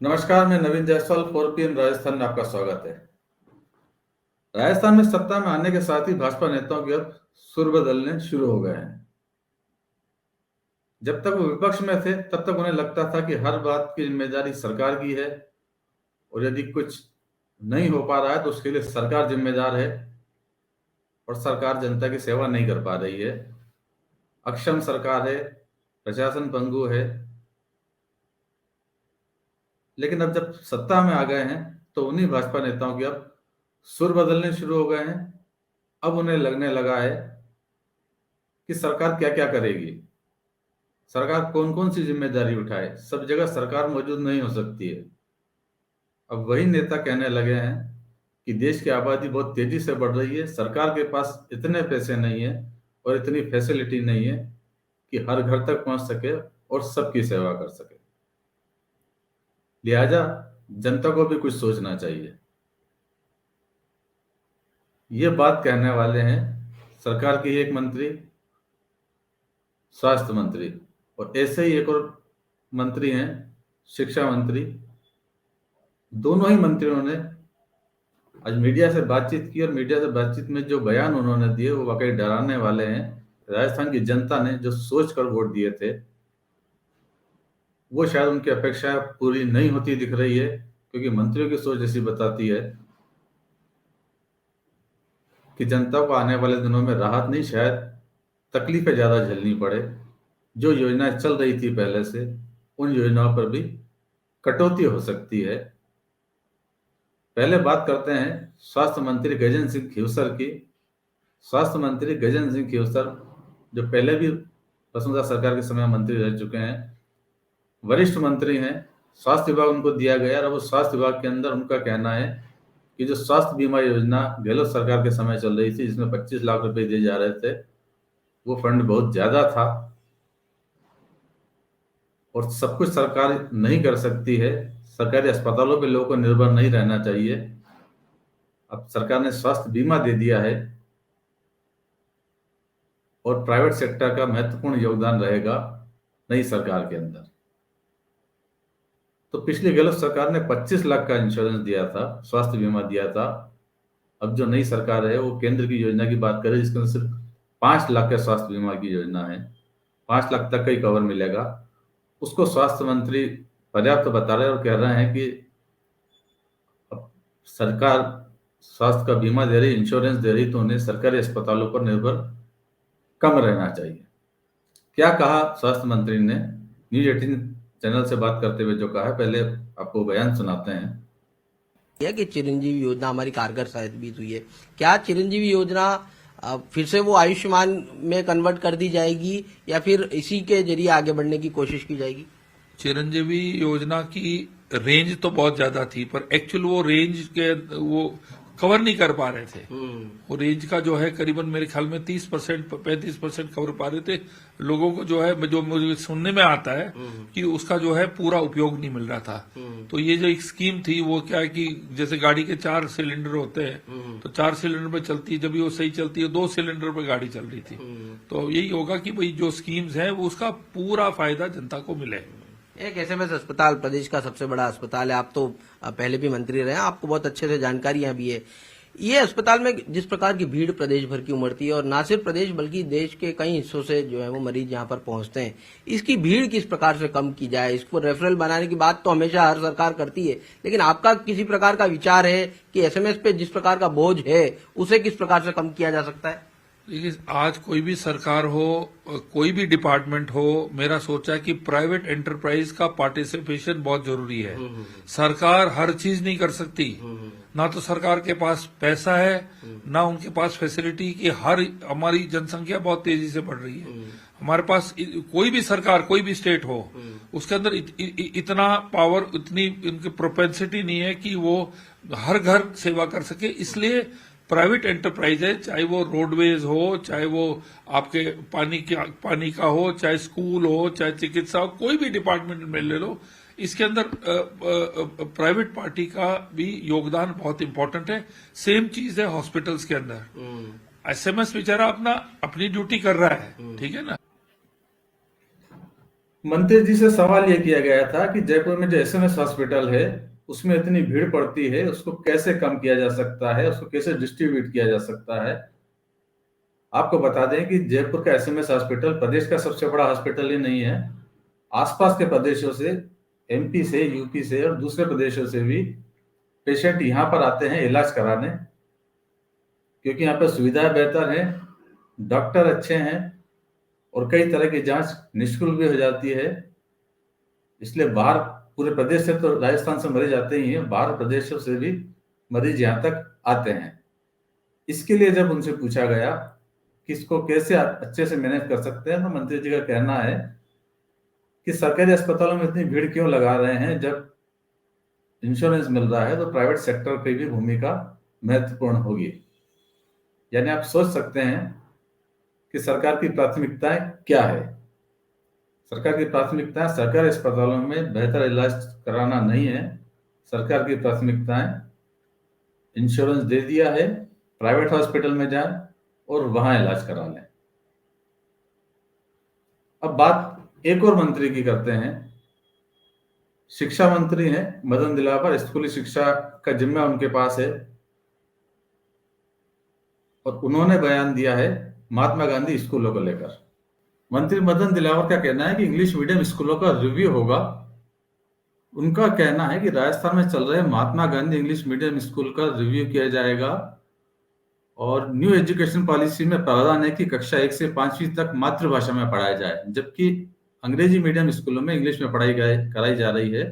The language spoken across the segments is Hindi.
नमस्कार, मैं नवीन जायसवाल 4PM राजस्थान में आपका स्वागत है। राजस्थान में सत्ता में आने के साथ ही भाजपा नेताओं के अब सुर बदलने शुरू हो गए हैं। जब तक वो विपक्ष में थे तब तक उन्हें लगता था कि हर बात की जिम्मेदारी सरकार की है और यदि कुछ नहीं हो पा रहा है तो उसके लिए सरकार जिम्मेदार है और सरकार जनता की सेवा नहीं कर पा रही है। अक्षम सरकार है, प्रशासन पंगु है। लेकिन अब जब सत्ता में आ गए हैं तो उन्हीं भाजपा नेताओं के अब सुर बदलने शुरू हो गए हैं। अब उन्हें लगने लगा है कि सरकार क्या क्या करेगी, सरकार कौन कौन सी जिम्मेदारी उठाए। सब जगह सरकार मौजूद नहीं हो सकती है। अब वही नेता कहने लगे हैं कि देश की आबादी बहुत तेजी से बढ़ रही है, सरकार के पास इतने पैसे नहीं है और इतनी फैसिलिटी नहीं है कि हर घर तक पहुंच सके और सबकी सेवा कर सके। लिहाजा जनता को भी कुछ सोचना चाहिए। ये बात कहने वाले हैं सरकार के एक मंत्री, स्वास्थ्य मंत्री, और ऐसे ही एक और मंत्री हैं, शिक्षा मंत्री। दोनों ही मंत्रियों ने आज मीडिया से बातचीत की और मीडिया से बातचीत में जो बयान उन्होंने दिए वो वाकई डराने वाले हैं। राजस्थान की जनता ने जो सोच कर वोट दिए थे वो शायद उनकी अपेक्षा पूरी नहीं होती दिख रही है, क्योंकि मंत्रियों की सोच ऐसी बताती है कि जनता को आने वाले दिनों में राहत नहीं, शायद तकलीफें ज्यादा झेलनी पड़े। जो योजनाएं चल रही थी पहले से उन योजनाओं पर भी कटौती हो सकती है। पहले बात करते हैं स्वास्थ्य मंत्री गजेंद्र सिंह खीवसर की। स्वास्थ्य मंत्री गजेंद्र सिंह खीवसर जो पहले भी वसुंधरा सरकार के समय मंत्री रह चुके हैं, वरिष्ठ मंत्री हैं। स्वास्थ्य विभाग उनको दिया गया और वो स्वास्थ्य विभाग के अंदर उनका कहना है कि जो स्वास्थ्य बीमा योजना गहलोत सरकार के समय चल रही थी जिसमें 25 लाख रुपए दिए जा रहे थे, वो फंड बहुत ज्यादा था और सब कुछ सरकार नहीं कर सकती है। सरकारी अस्पतालों पे लोगों को निर्भर नहीं रहना चाहिए। अब सरकार ने स्वास्थ्य बीमा दे दिया है और प्राइवेट सेक्टर का महत्वपूर्ण योगदान रहेगा नई सरकार के अंदर। तो पिछली गहलोत सरकार ने 25 लाख का इंश्योरेंस दिया था, स्वास्थ्य बीमा दिया था। अब जो नई सरकार है वो केंद्र की योजना की बात करे जिसके अंदर सिर्फ 5 लाख का स्वास्थ्य बीमा की योजना है। 5 लाख तक का ही कवर मिलेगा। उसको स्वास्थ्य मंत्री पर्याप्त बता रहे हैं और कह रहे हैं कि अब सरकार स्वास्थ्य का बीमा दे रही, इंश्योरेंस दे रही, तो उन्हें सरकारी अस्पतालों पर निर्भर कम रहना चाहिए। क्या कहा स्वास्थ्य मंत्री ने न्यूज 18 चैनल से बात करते हुए जो कहा है, पहले आपको बयान सुनाते हैं। है कि चिरंजीवी योजना हमारी कारगर साबित हुई है। क्या चिरंजीवी योजना फिर से वो आयुष्मान में कन्वर्ट कर दी जाएगी या फिर इसी के जरिए आगे बढ़ने की कोशिश की जाएगी? चिरंजीवी योजना की रेंज तो बहुत ज्यादा थी पर एक्चुअल वो रेंज के वो कवर नहीं कर पा रहे थे। वो रेंज का जो है करीबन मेरे ख्याल में 30% 35% कवर पा रहे थे। लोगों को जो है, जो मुझे सुनने में आता है कि उसका जो है पूरा उपयोग नहीं मिल रहा था। तो ये जो एक स्कीम थी वो क्या है कि जैसे गाड़ी के 4 सिलेंडर होते हैं तो 4 सिलेंडर पे चलती है, जब भी वो सही चलती है 2 सिलेंडर पे गाड़ी चल रही थी। तो यही होगा कि भाई जो स्कीम्स हैं वो उसका पूरा फायदा जनता को मिले। एक एसएमएस अस्पताल प्रदेश का सबसे बड़ा अस्पताल है। आप तो पहले भी मंत्री रहे हैं, आपको बहुत अच्छे से जानकारियां भी है। ये अस्पताल में जिस प्रकार की भीड़ प्रदेश भर की उमड़ती है और ना सिर्फ प्रदेश बल्कि देश के कई हिस्सों से जो है वो मरीज यहाँ पर पहुंचते हैं, इसकी भीड़ किस प्रकार से कम की जाए, इसको रेफरल बनाने की बात तो हमेशा हर सरकार करती है, लेकिन आपका किसी प्रकार का विचार है कि एसएमएस पे जिस प्रकार का बोझ है उसे किस प्रकार से कम किया जा सकता है? देखिए, आज कोई भी सरकार हो, कोई भी डिपार्टमेंट हो, मेरा सोचा है कि प्राइवेट एंटरप्राइज का पार्टिसिपेशन बहुत जरूरी है। सरकार हर चीज नहीं कर सकती। ना तो सरकार के पास पैसा है, ना उनके पास फैसिलिटी कि हर हमारी जनसंख्या बहुत तेजी से बढ़ रही है। हमारे पास कोई भी सरकार, कोई भी स्टेट हो, उसके अंदर इतना पावर, इतनी उनकी प्रोपेंसिटी नहीं है कि वो हर घर सेवा कर सके। इसलिए प्राइवेट एंटरप्राइज है, चाहे वो रोडवेज हो, चाहे वो आपके पानी का हो, चाहे स्कूल हो, चाहे चिकित्सा हो, कोई भी डिपार्टमेंट में ले लो, इसके अंदर प्राइवेट पार्टी का भी योगदान बहुत इंपॉर्टेंट है। सेम चीज है हॉस्पिटल्स के अंदर। एसएमएस बेचारा अपनी ड्यूटी कर रहा है, ठीक है ना। मंत्री जी से सवाल यह किया गया था कि जयपुर में जो एसएमएस हॉस्पिटल है उसमें इतनी भीड़ पड़ती है, उसको कैसे कम किया जा सकता है, उसको कैसे डिस्ट्रीब्यूट किया जा सकता है। आपको बता दें कि जयपुर का एसएमएस हॉस्पिटल प्रदेश का सबसे बड़ा हॉस्पिटल ही नहीं है। आसपास के प्रदेशों से, एमपी से, यूपी से और दूसरे प्रदेशों से भी पेशेंट यहाँ पर आते हैं इलाज कराने, क्योंकि यहाँ पर सुविधाएं बेहतर हैं, डॉक्टर अच्छे हैं और कई तरह की जांच निःशुल्क भी हो जाती है। इसलिए बाहर, पूरे प्रदेश से तो राजस्थान से मरीज आते ही हैं, बाहर प्रदेशों से भी मरीज यहाँ तक आते हैं। इसके लिए जब उनसे पूछा गया कि इसको कैसे अच्छे से मैनेज कर सकते हैं, तो मंत्री जी का कहना है कि सरकारी अस्पतालों में इतनी भीड़ क्यों लगा रहे हैं, जब इंश्योरेंस मिल रहा है तो प्राइवेट सेक्टर की भी भूमिका महत्वपूर्ण होगी। यानी आप सोच सकते हैं कि सरकार की प्राथमिकताएं क्या है। सरकार की प्राथमिकताएं सरकारी अस्पतालों में बेहतर इलाज कराना नहीं है। सरकार की प्राथमिकताएं इंश्योरेंस दे दिया है, प्राइवेट हॉस्पिटल में जाएं और वहां इलाज करा लें। अब बात एक और मंत्री की करते हैं। शिक्षा मंत्री हैं मदन दिलावर, स्कूली शिक्षा का जिम्मा उनके पास है और उन्होंने बयान दिया है महात्मा गांधी स्कूलों को लेकर। मंत्री मदन दिलावर का कहना है कि इंग्लिश मीडियम स्कूलों का रिव्यू होगा। उनका कहना है कि राजस्थान में चल रहे Mahatma Gandhi English medium school का रिव्यू किया जाएगा और न्यू एजुकेशन पॉलिसी में प्रावधान है कि कक्षा 1 से 5वीं तक मातृभाषा में पढ़ाया जाए, जबकि अंग्रेजी मीडियम स्कूलों में इंग्लिश में पढ़ाई कराई जा रही है।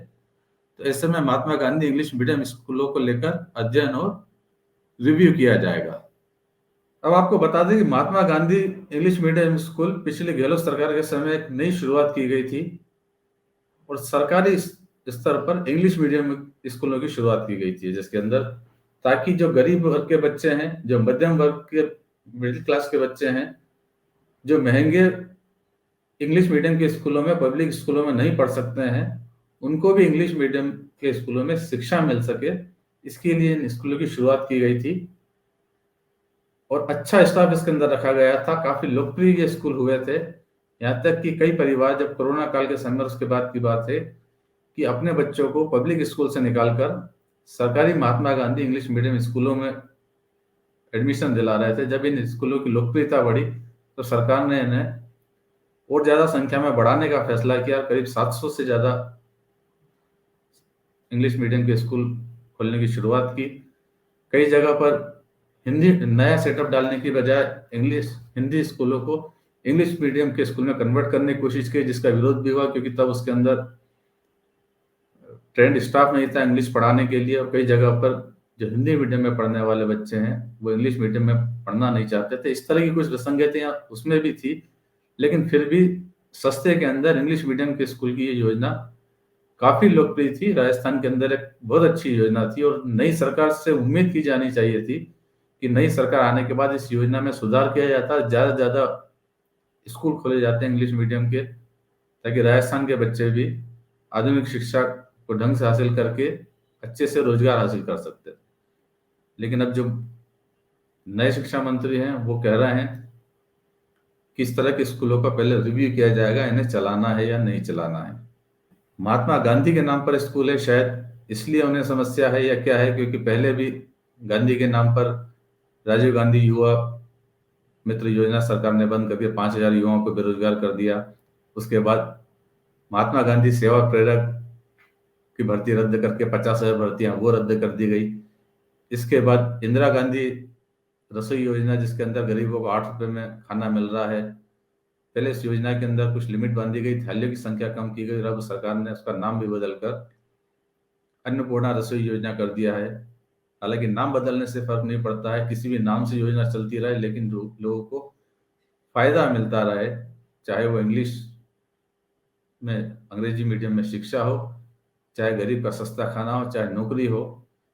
तो ऐसे में महात्मा गांधी इंग्लिश मीडियम स्कूलों को लेकर अध्ययन और रिव्यू किया जाएगा। अब आपको बता दें कि Mahatma Gandhi English medium school पिछले गहलोत सरकार के समय एक नई शुरुआत की गई थी और सरकारी स्तर पर इंग्लिश मीडियम स्कूलों की शुरुआत की गई थी, जिसके अंदर ताकि जो गरीब वर्ग के बच्चे हैं, जो मध्यम वर्ग के, मिडिल क्लास के बच्चे हैं, जो महंगे इंग्लिश मीडियम के स्कूलों में, पब्लिक स्कूलों में नहीं पढ़ सकते हैं, उनको भी इंग्लिश मीडियम के स्कूलों में शिक्षा मिल सके, इसके लिए इन स्कूलों की शुरुआत की गई थी और अच्छा स्टाफ इसके अंदर रखा गया था। काफी लोकप्रिय ये स्कूल हुए थे, यहाँ तक कि कई परिवार, जब कोरोना काल के समय, उसके बाद की बात है, कि अपने बच्चों को पब्लिक स्कूल से निकालकर सरकारी महात्मा गांधी इंग्लिश मीडियम स्कूलों में एडमिशन दिला रहे थे। जब इन स्कूलों की लोकप्रियता बढ़ी तो सरकार ने इन्हें और ज्यादा संख्या में बढ़ाने का फैसला किया। करीब 700 से ज्यादा इंग्लिश मीडियम के स्कूल खोलने की शुरुआत की। कई जगह पर हिंदी नया सेटअप डालने की बजाय हिंदी स्कूलों को इंग्लिश मीडियम के स्कूल में कन्वर्ट करने की कोशिश की, जिसका विरोध भी हुआ, क्योंकि तब उसके अंदर ट्रेंड स्टाफ नहीं था इंग्लिश पढ़ाने के लिए और कई जगह पर जो हिंदी मीडियम में पढ़ने वाले बच्चे हैं वो इंग्लिश मीडियम में पढ़ना नहीं चाहते थे। इस तरह की कुछ विसंगतियां उसमें भी थी, लेकिन फिर भी सस्ते के अंदर इंग्लिश मीडियम के स्कूल की ये योजना काफी लोकप्रिय थी। राजस्थान के अंदर एक बहुत अच्छी योजना थी और नई सरकार से उम्मीद की जानी चाहिए थी कि नई सरकार आने के बाद इस योजना में सुधार किया जाता, ज्यादा से ज्यादा स्कूल खोले जाते हैं इंग्लिश मीडियम के, ताकि राजस्थान के बच्चे भी आधुनिक शिक्षा को ढंग से हासिल करके अच्छे से रोजगार हासिल कर सकते। लेकिन अब जो नए शिक्षा मंत्री हैं वो कह रहे हैं कि इस तरह के स्कूलों का पहले रिव्यू किया जाएगा, इन्हें चलाना है या नहीं चलाना है। महात्मा गांधी के नाम पर स्कूल है, शायद इसलिए उन्हें समस्या है या क्या है, क्योंकि पहले भी गांधी के नाम पर राजीव गांधी युवा मित्र योजना सरकार ने बंद करके 5,000 युवाओं को बेरोजगार कर दिया। उसके बाद महात्मा गांधी सेवा प्रेरक की भर्ती रद्द करके 50,000 भर्तियां वो रद्द कर दी गई। इसके बाद इंदिरा गांधी रसोई योजना, जिसके अंदर गरीबों को 8 रुपए में खाना मिल रहा है, पहले इस योजना के अंदर कुछ लिमिट बांधी गई, थालियों की संख्या कम की गई, अब सरकार ने उसका नाम भी बदलकर अन्नपूर्णा रसोई योजना कर दिया है। हालांकि नाम बदलने से फर्क नहीं पड़ता है, किसी भी नाम से योजना चलती रहे, लेकिन लोगों को फायदा मिलता रहे, चाहे वो इंग्लिश में, अंग्रेजी मीडियम में शिक्षा हो, चाहे गरीब का सस्ता खाना हो, चाहे नौकरी हो,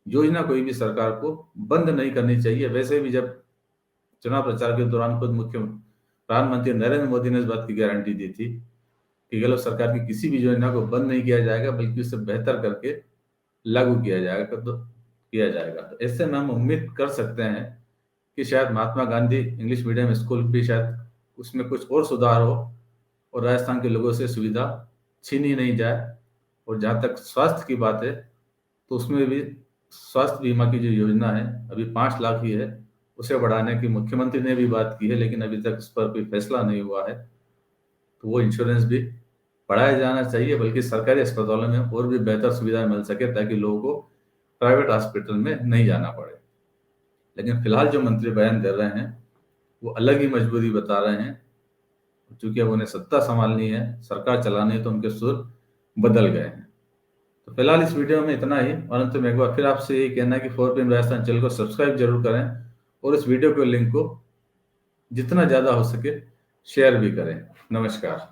योजना कोई भी सरकार को बंद नहीं करनी चाहिए। वैसे भी जब चुनाव प्रचार के दौरान खुद प्रधानमंत्री नरेंद्र मोदी ने इस बात की गारंटी दी थी कि गहलोत सरकार की किसी भी योजना को बंद नहीं किया जाएगा, बल्कि उसे बेहतर करके लागू किया जाएगा। तो ऐसे में हम उम्मीद कर सकते हैं कि शायद Mahatma Gandhi English medium school भी, शायद उसमें कुछ और सुधार हो और राजस्थान के लोगों से सुविधा छीनी नहीं जाए। और जहाँ तक स्वास्थ्य की बात है तो उसमें भी स्वास्थ्य बीमा की जो योजना है अभी 5 लाख ही है, उसे बढ़ाने की मुख्यमंत्री ने भी बात की है, लेकिन अभी तक इस पर कोई फैसला नहीं हुआ है। तो वो इंश्योरेंस भी बढ़ाया जाना चाहिए, बल्कि सरकारी अस्पतालों में और भी बेहतर सुविधा मिल सके ताकि लोगों को प्राइवेट हॉस्पिटल में नहीं जाना पड़े। लेकिन फिलहाल जो मंत्री बयान दे रहे हैं वो अलग ही मजबूरी बता रहे हैं। चूंकि अब उन्हें सत्ता संभालनी है, सरकार चलानी है, तो उनके सुर बदल गए हैं। तो फिलहाल इस वीडियो में इतना ही, और अंत में एक बार फिर आपसे यही कहना है कि 4PM राजस्थान चैनल को सब्सक्राइब जरूर करें और इस वीडियो के लिंक को जितना ज्यादा हो सके शेयर भी करें। नमस्कार।